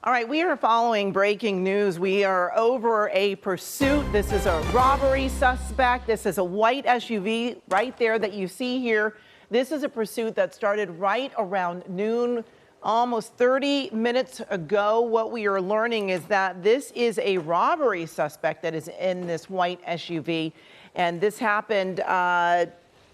All right, we are following breaking news. We are over a pursuit. This is a robbery suspect. This is a white SUV right there that you see here. This is a pursuit that started right around noon, almost 30 minutes ago. What we are learning is that this is a robbery suspect that is in this white SUV. And this happened,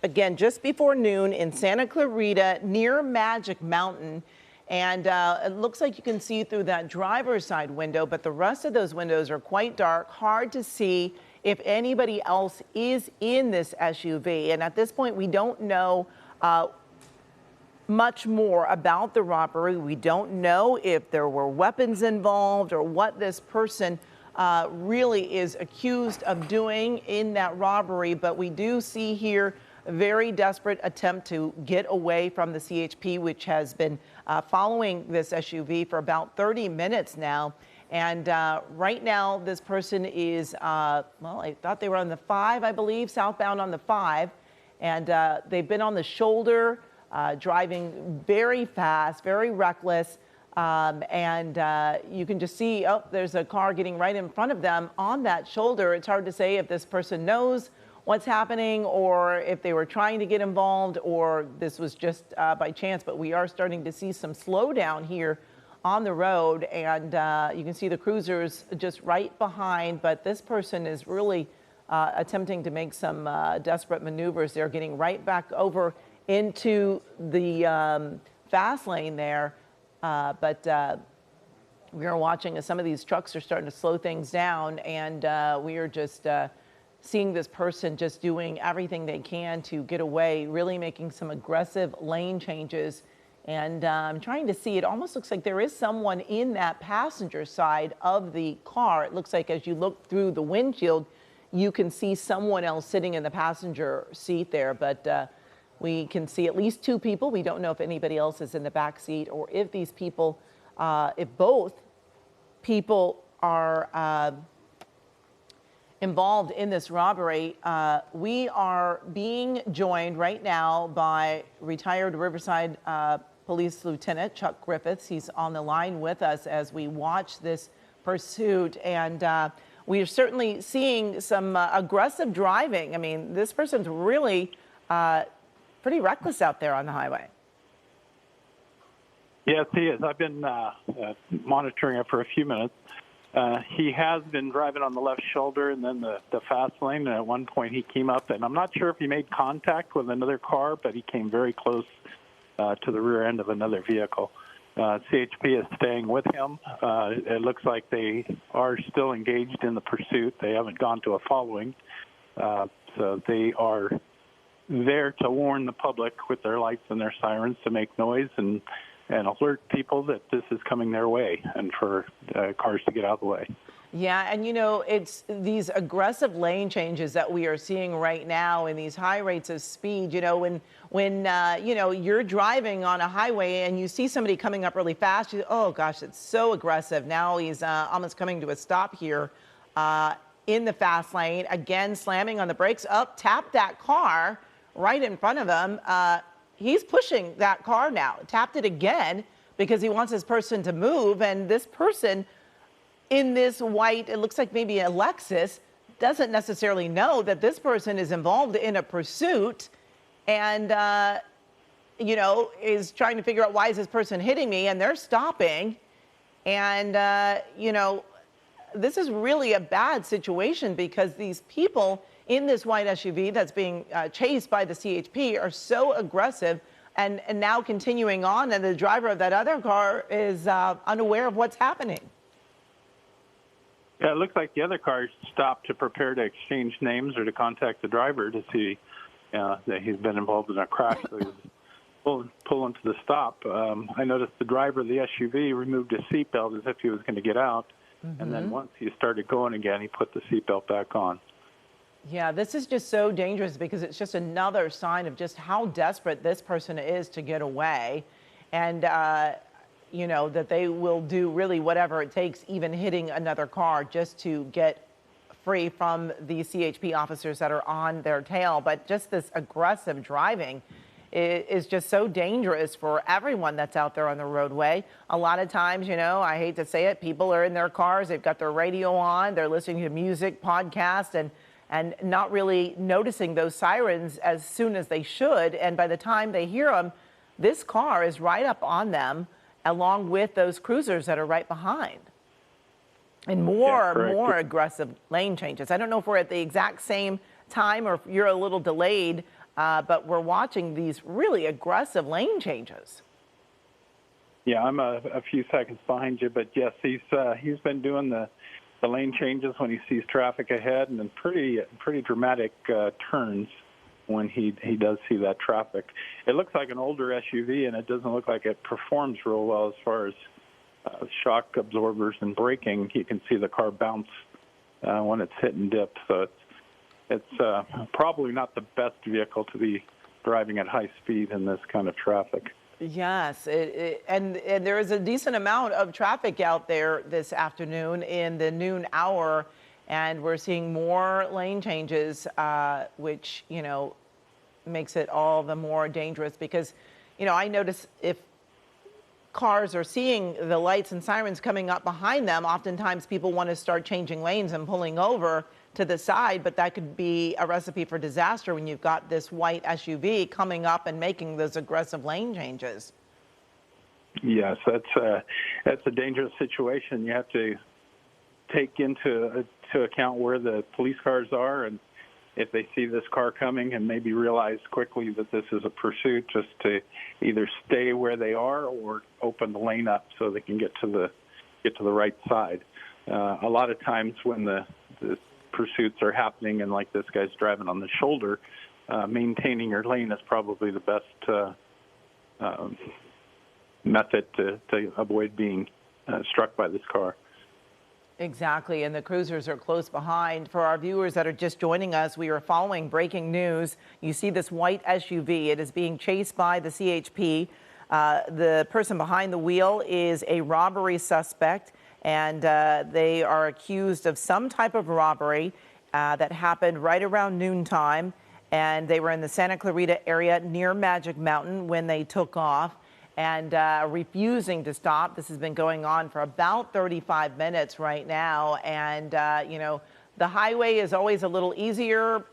again, just before noon in Santa Clarita near Magic Mountain. And it looks like you can see through that driver's side window, but the rest of those windows are quite dark, hard to see if anybody else is in this SUV. And at this point, we don't know much more about the robbery. We don't know if there were weapons involved or what this person really is accused of doing in that robbery. But we do see here a very desperate attempt to get away from the CHP, which has been following this SUV for about 30 minutes now. And right now, this person is, well, I thought they were on the 5, I believe, southbound on the 5. And they've been on the shoulder, driving very fast, very reckless. And you can just see, oh, there's a car getting right in front of them on that shoulder. It's hard to say if this person knows what's happening or if they were trying to get involved or this was just by chance. But we are starting to see some slowdown here on the road, and you can see the cruisers just right behind. But this person is really attempting to make some desperate maneuvers. They're getting right back over into the fast lane there. But we are watching as some of these trucks are starting to slow things down, and we are just seeing this person just doing everything they can to get away, really making some aggressive lane changes. And I'm trying to see, it almost looks like there is someone in that passenger side of the car. It looks like as you look through the windshield, you can see someone else sitting in the passenger seat there. But we can see at least 2 people. We don't know if anybody else is in the back seat or if these people, if both people are involved in this robbery. We are being joined right now by retired Riverside Police Lieutenant Chuck Griffiths. He's on the line with us as we watch this pursuit, and we are certainly seeing some aggressive driving. I mean, this person's really pretty reckless out there on the highway. Yes, he is. I've been monitoring it for a few minutes. He has been driving on the left shoulder and then the fast lane. And at one point he came up, and I'm not sure if he made contact with another car, but he came very close to the rear end of another vehicle. CHP is staying with him. It looks like they are still engaged in the pursuit. They haven't gone to a following. So they are there to warn the public with their lights and their sirens to make noise and alert people that this is coming their way and for cars to get out of the way. Yeah, and you know, it's these aggressive lane changes that we are seeing right now and these high rates of speed. You know, when you know, you're driving on a highway and you see somebody coming up really fast, you, oh gosh, it's so aggressive. Now he's almost coming to a stop here in the fast lane, again slamming on the brakes, tapped that car right in front of him. He's pushing that car now, tapped it again because he wants this person to move. And this person in this white, it looks like maybe a Lexus, doesn't necessarily know that this person is involved in a pursuit and, you know, is trying to figure out why is this person hitting me, and they're stopping. And, you know, this is really a bad situation because these people in this white SUV that's being chased by the CHP are so aggressive and now continuing on, and the driver of that other car is unaware of what's happening. Yeah, it looks like the other car stopped to prepare to exchange names or to contact the driver to see that he's been involved in a crash. So he was pulling to the stop. I noticed the driver of the SUV removed his seatbelt as if he was going to get out. Mm-hmm. And then once he started going again, he put the seatbelt back on. Yeah, this is just so dangerous because it's just another sign of just how desperate this person is to get away. And, you know, that they will do really whatever it takes, even hitting another car just to get free from the CHP officers that are on their tail. But just this aggressive driving is just so dangerous for everyone that's out there on the roadway. A lot of times, I hate to say it, people are in their cars, they've got their radio on, they're listening to music, podcasts, and not really noticing those sirens as soon as they should. And by the time they hear them, this car is right up on them, along with those cruisers that are right behind. And more aggressive lane changes. I don't know if we're at the exact same time or if you're a little delayed, but we're watching these really aggressive lane changes. Yeah, I'm a few seconds behind you, but yes, he's been doing the lane changes when he sees traffic ahead, and then pretty dramatic turns when he does see that traffic. It looks like an older SUV, and it doesn't look like it performs real well as far as shock absorbers and braking. You can see the car bounce when it's hit and dip, so it's probably not the best vehicle to be driving at high speed in this kind of traffic. Yes, and there is a decent amount of traffic out there this afternoon in the noon hour, and we're seeing more lane changes, which, makes it all the more dangerous because, I notice if cars are seeing the lights and sirens coming up behind them, oftentimes people want to start changing lanes and pulling over to the side, but that could be a recipe for disaster when you've got this white SUV coming up and making those aggressive lane changes. Yes, that's a dangerous situation. You have to take into account where the police cars are, and if they see this car coming, and maybe realize quickly that this is a pursuit, just to either stay where they are or open the lane up so they can get to the right side. A lot of times when the pursuits are happening and like this guy's driving on the shoulder, maintaining your lane is probably the best method to avoid being struck by this car. Exactly, and the cruisers are close behind. For our viewers that are just joining us, we are following breaking news. You see this white SUV. It is being chased by the CHP. The person behind the wheel is a robbery suspect, and they are accused of some type of robbery that happened right around noontime, and they were in the Santa Clarita area near Magic Mountain when they took off and refusing to stop. This has been going on for about 35 minutes right now. And, the highway is always a little easier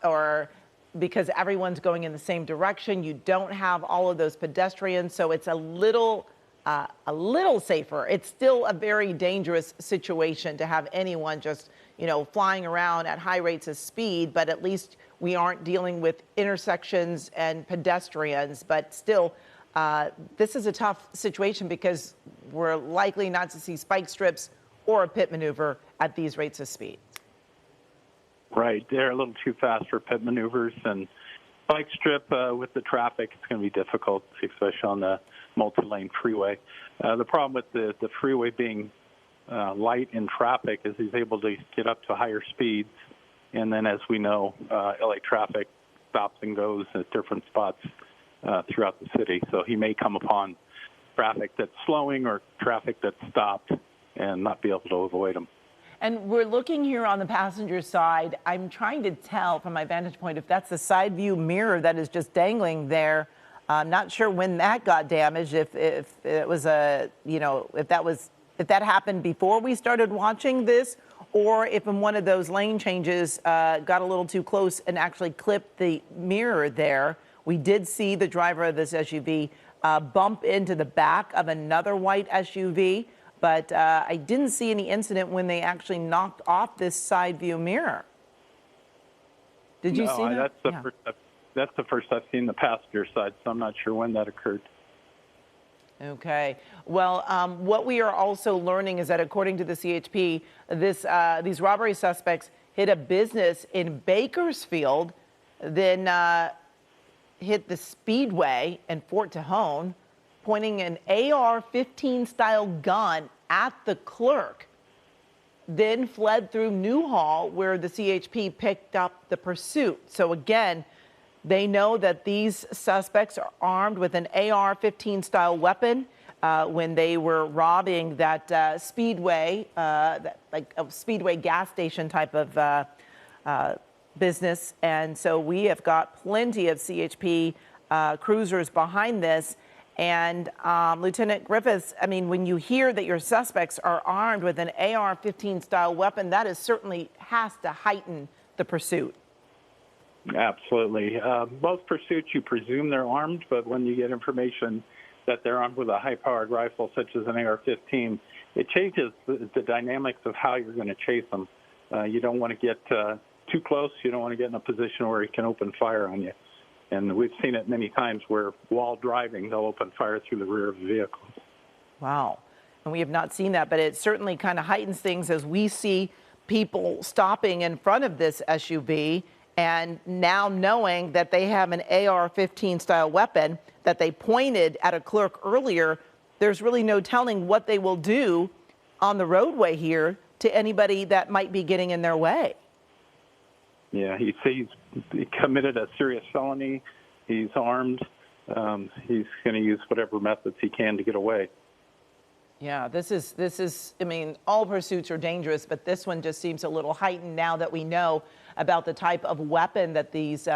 because everyone's going in the same direction. You don't have all of those pedestrians, so it's a little safer. It's still a very dangerous situation to have anyone just, flying around at high rates of speed, but at least we aren't dealing with intersections and pedestrians. But still, this is a tough situation because we're likely not to see spike strips or a pit maneuver at these rates of speed. Right. They're a little too fast for pit maneuvers, and spike strip with the traffic, it's going to be difficult, especially on the multi-lane freeway. The problem with the freeway being light in traffic is he's able to get up to higher speeds, and then as we know, LA traffic stops and goes at different spots throughout the city. So he may come upon traffic that's slowing or traffic that's stopped and not be able to avoid them. And we're looking here on the passenger side. I'm trying to tell from my vantage point if that's the side view mirror that is just dangling there. I'm not sure when that got damaged, if it was if that happened before we started watching this, or if in one of those lane changes got a little too close and actually clipped the mirror there. We did see the driver of this SUV bump into the back of another white SUV, but I didn't see any incident when they actually knocked off this side view mirror. Did you see that? That's the first I've seen the passenger side, so I'm not sure when that occurred. Okay. Well, what we are also learning is that according to the CHP, these robbery suspects hit a business in Bakersfield, then hit the Speedway in Fort Tejon, pointing an AR-15 style gun at the clerk, then fled through Newhall where the CHP picked up the pursuit. So again, they know that these suspects are armed with an AR-15 style weapon when they were robbing that Speedway, like a Speedway gas station type of business. And so we have got plenty of CHP cruisers behind this. And Lieutenant Griffiths, I mean, when you hear that your suspects are armed with an AR-15 style weapon, that is certainly has to heighten the pursuit. Absolutely. Most pursuits, you presume they're armed, but when you get information that they're armed with a high-powered rifle such as an AR-15, it changes the dynamics of how you're going to chase them. You don't want to get too close. You don't want to get in a position where he can open fire on you. And we've seen it many times where, while driving, they'll open fire through the rear of the vehicle. Wow. And we have not seen that, but it certainly kind of heightens things as we see people stopping in front of this SUV and now knowing that they have an AR-15 style weapon that they pointed at a clerk earlier. There's really no telling what they will do on the roadway here to anybody that might be getting in their way. Yeah, he committed a serious felony. He's armed. He's going to use whatever methods he can to get away. Yeah, this is, I mean, all pursuits are dangerous, but this one just seems a little heightened now that we know about the type of weapon that these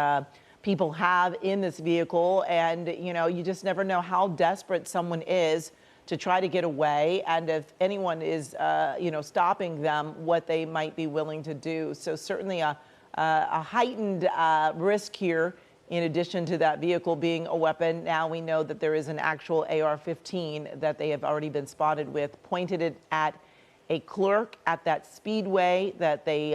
people have in this vehicle. And, you know, you just never know how desperate someone is to try to get away. And if anyone is, you know, stopping them, what they might be willing to do. So certainly a heightened risk here. In addition to that vehicle being a weapon, now we know that there is an actual AR-15 that they have already been spotted with, pointed it at a clerk at that speedway that they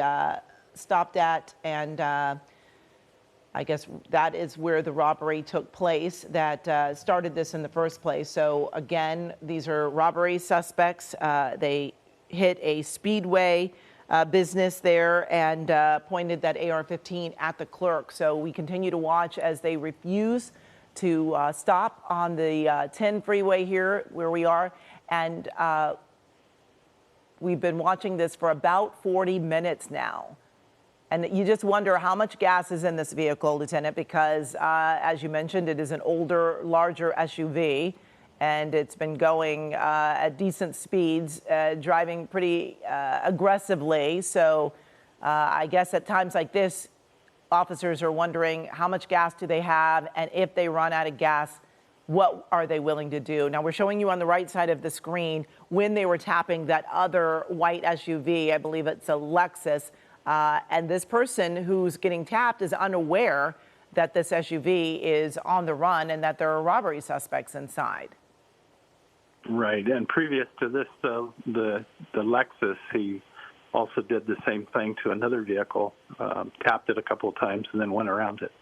stopped at. And I guess that is where the robbery took place that started this in the first place. So again, these are robbery suspects. They hit a speedway business there and pointed that AR-15 at the clerk. So we continue to watch as they refuse to stop on the 10 freeway here where we are. And we've been watching this for about 40 minutes now. And you just wonder how much gas is in this vehicle, Lieutenant, because as you mentioned, it is an older, larger SUV. And it's been going at decent speeds, driving pretty aggressively. So I guess at times like this, officers are wondering how much gas do they have, and if they run out of gas, what are they willing to do? Now, we're showing you on the right side of the screen when they were tapping that other white SUV. I believe it's a Lexus. And this person who's getting tapped is unaware that this SUV is on the run and that there are robbery suspects inside. Right, and previous to this, the Lexus, he also did the same thing to another vehicle, tapped it a couple of times, and then went around it.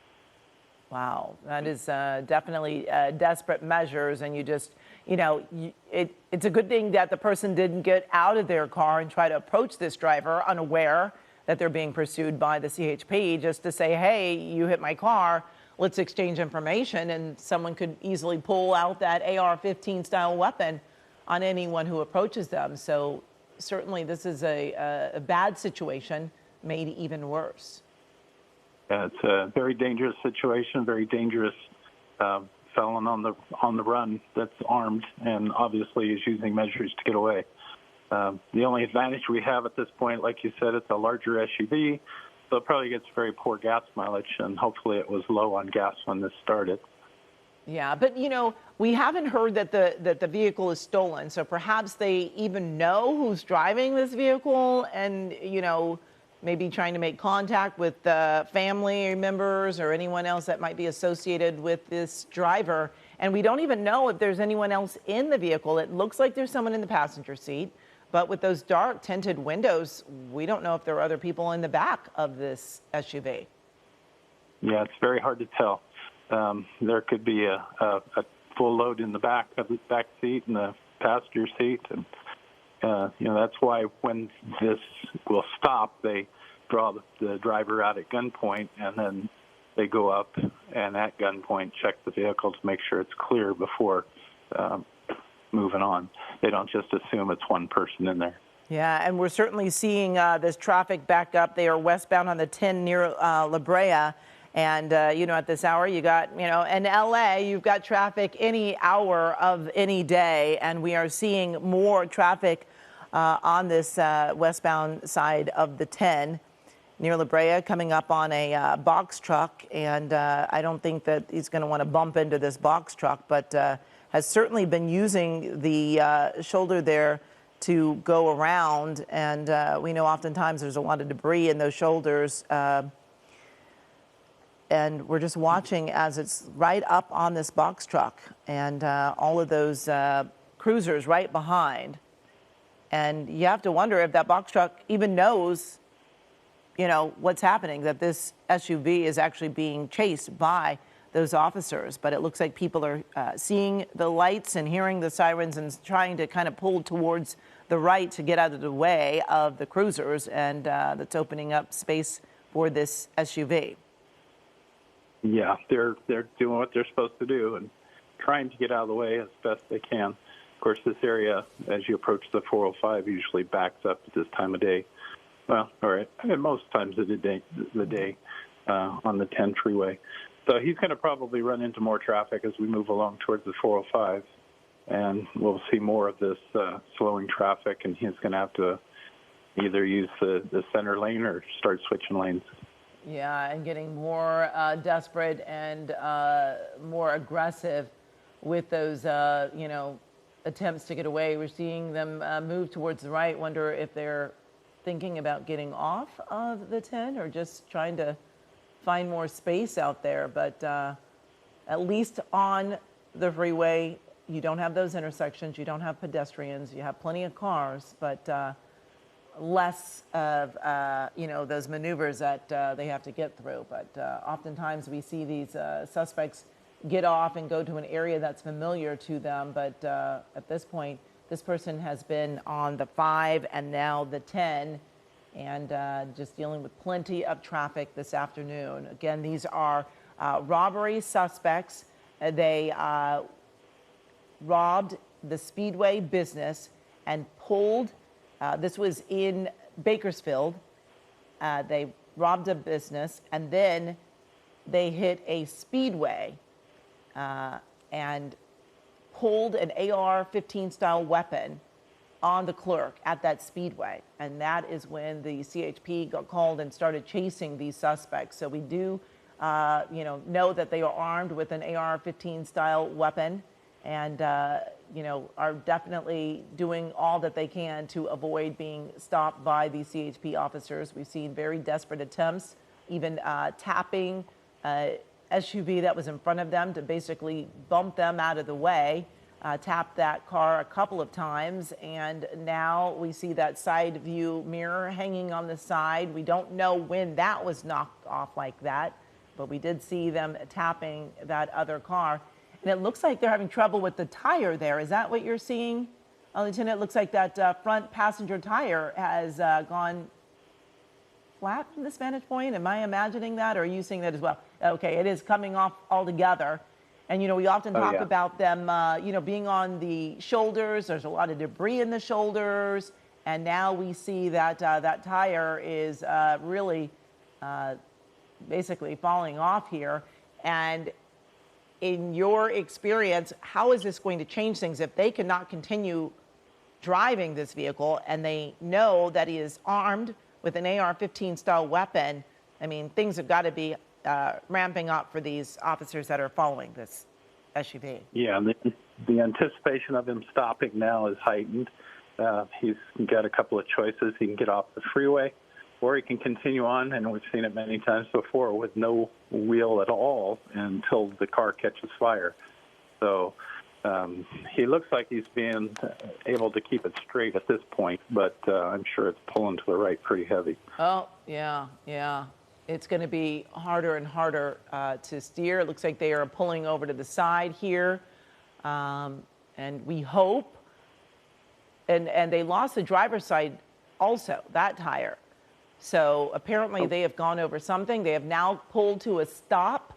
Wow, that is definitely desperate measures, and you just, you know, it's a good thing that the person didn't get out of their car and try to approach this driver unaware that they're being pursued by the CHP, just to say, hey, you hit my car. Let's exchange information, and someone could easily pull out that AR-15 style weapon on anyone who approaches them. So certainly this is a bad situation made even worse. Yeah, it's a very dangerous situation, very dangerous felon on the run that's armed and obviously is using measures to get away. The only advantage we have at this point, like you said, it's a larger SUV. So it probably gets very poor gas mileage, and hopefully it was low on gas when this started. Yeah, but, you know, we haven't heard that the vehicle is stolen, so perhaps they even know who's driving this vehicle and, you know, maybe trying to make contact with family members or anyone else that might be associated with this driver. And we don't even know if there's anyone else in the vehicle. It looks like there's someone in the passenger seat. But with those dark tinted windows, we don't know if there are other people in the back of this SUV. Yeah, it's very hard to tell. There could be a full load in the back of the back seat and the passenger seat. And, you know, that's why when this will stop, they draw the driver out at gunpoint, and then they go up and at gunpoint check the vehicle to make sure it's clear before moving on. They don't just assume it's one person in there. Yeah, and we're certainly seeing this traffic back up. They are westbound on the 10 near La Brea. And, you know, at this hour, you got, you know, in LA, you've got traffic any hour of any day. And we are seeing more traffic on this westbound side of the 10. near La Brea, coming up on a box truck, and I don't think that he's going to want to bump into this box truck, but has certainly been using the shoulder there to go around, and we know oftentimes there's a lot of debris in those shoulders, and we're just watching as it's right up on this box truck, and all of those cruisers right behind, and you have to wonder if that box truck even knows, you know, what's happening, that this SUV is actually being chased by those officers. But it looks like people are seeing the lights and hearing the sirens and trying to kind of pull towards the right to get out of the way of the cruisers, and that's opening up space for this SUV. Yeah, they're doing what they're supposed to do and trying to get out of the way as best they can. Of course, this area, as you approach the 405, usually backs up at this time of day. Well, all right, I mean, most times of the day on the 10 freeway. So he's going to probably run into more traffic as we move along towards the 405, and we'll see more of this slowing traffic, and he's going to have to either use the center lane or start switching lanes. Yeah, and getting more desperate and more aggressive with those, you know, attempts to get away. We're seeing them move towards the right. Wonder if they're thinking about getting off of the 10 or just trying to find more space out there. But at least on the freeway, you don't have those intersections. You don't have pedestrians. You have plenty of cars, but less of, you know, those maneuvers that they have to get through. But oftentimes we see these suspects get off and go to an area that's familiar to them. But at this point, this person has been on the 5 and now the 10, and just dealing with plenty of traffic this afternoon. Again, these are robbery suspects. They robbed the Speedway business and pulled, this was in Bakersfield. They robbed a business and then they hit a Speedway and pulled an AR-15 style weapon on the clerk at that Speedway. And that is when the CHP got called and started chasing these suspects. So we do, you know that they are armed with an AR-15 style weapon, and, you know, are definitely doing all that they can to avoid being stopped by the CHP officers. We've seen very desperate attempts, even tapping SUV that was in front of them to basically bump them out of the way, tapped that car a couple of times, and now we see that side view mirror hanging on the side. We don't know when that was knocked off like that, but we did see them tapping that other car. And it looks like they're having trouble with the tire there. Is that what you're seeing, Lieutenant? It looks like that front passenger tire has gone flat from this vantage point. Am I imagining that, or are you seeing that as well? Okay, it is coming off altogether. And, you know, we often talk about them, you know, being on the shoulders. There's a lot of debris in the shoulders. And now we see that that tire is really basically falling off here. And in your experience, how is this going to change things if they cannot continue driving this vehicle and they know that he is armed with an AR-15 style weapon? I mean, things have got to be ramping up for these officers that are following this SUV. Yeah, the anticipation of him stopping now is heightened. He's got a couple of choices. He can get off the freeway, or he can continue on, and we've seen it many times before, with no wheel at all until the car catches fire. So he looks like he's being able to keep it straight at this point, but I'm sure it's pulling to the right pretty heavy. Oh, yeah, yeah. It's going to be harder and harder to steer. It looks like they are pulling over to the side here, and we hope. And they lost the driver's side also, that tire. So apparently they have gone over something. They have now pulled to a stop.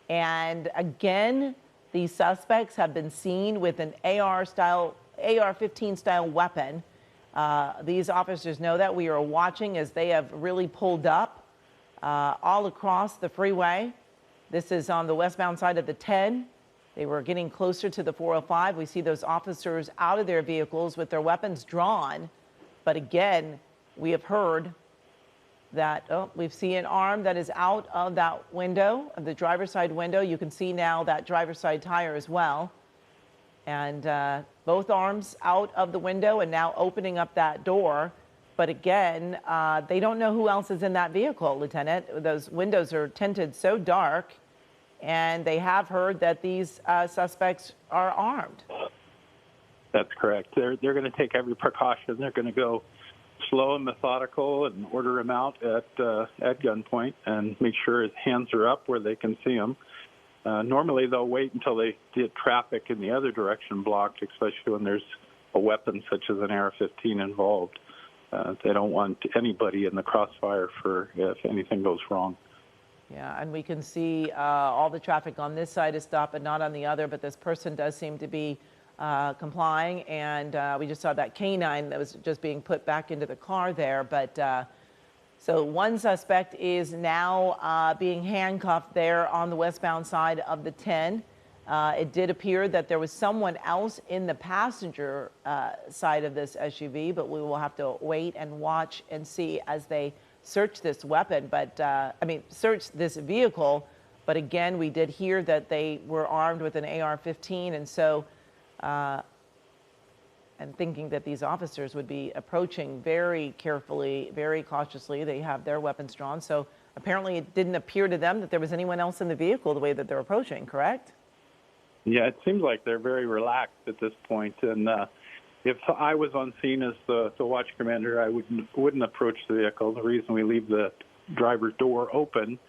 And again, these suspects have been seen with an AR-15 style weapon. These officers know that. We are watching as they have really pulled up all across the freeway. This is on the westbound side of the 10. They were getting closer to the 405. We see those officers out of their vehicles with their weapons drawn. But again, we have heard that, oh, we've seen an arm that is out of that window, of the driver's side window. You can see now that driver's side tire as well. And both arms out of the window and now opening up that door. But again, they don't know who else is in that vehicle, Lieutenant. Those windows are tinted so dark, and they have heard that these suspects are armed. That's correct. They're going to take every precaution. They're going to go slow and methodical and order him out at gunpoint and make sure his hands are up where they can see him. Normally, they'll wait until they get traffic in the other direction blocked, especially when there's a weapon such as an AR-15 involved. They don't want anybody in the crossfire for if anything goes wrong. Yeah, and we can see all the traffic on this side is stopped, but not on the other. But this person does seem to be complying, and we just saw that canine that was just being put back into the car there. But so one suspect is now being handcuffed there on the westbound side of the 10. It did appear that there was someone else in the passenger side of this SUV, but we will have to wait and watch and see as they search this weapon. But search this vehicle. But again, we did hear that they were armed with an AR-15, and so and thinking that these officers would be approaching very carefully, very cautiously. They have their weapons drawn. So apparently it didn't appear to them that there was anyone else in the vehicle the way that they're approaching, correct? Yeah, it seems like they're very relaxed at this point. And if I was on scene as the watch commander, I wouldn't approach the vehicle. The reason we leave the driver's door open,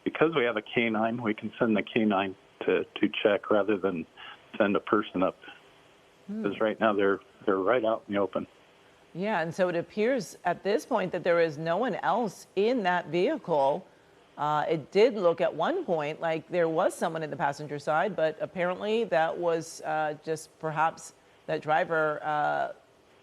because we have a canine, we can send the canine to check rather than send a person up. Because right now they're right out in the open. Yeah, and so it appears at this point that there is no one else in that vehicle. It did look at one point like there was someone in the passenger side, but apparently that was just perhaps that driver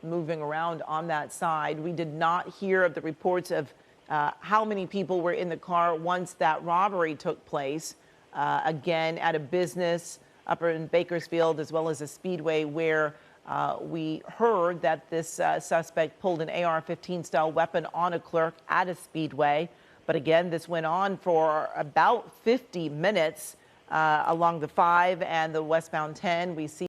moving around on that side. We did not hear of the reports of how many people were in the car once that robbery took place, again, at a business up in Bakersfield, as well as a speedway where we heard that this suspect pulled an AR-15 style weapon on a clerk at a speedway. But again, this went on for about 50 minutes along the 5 and the westbound 10. We see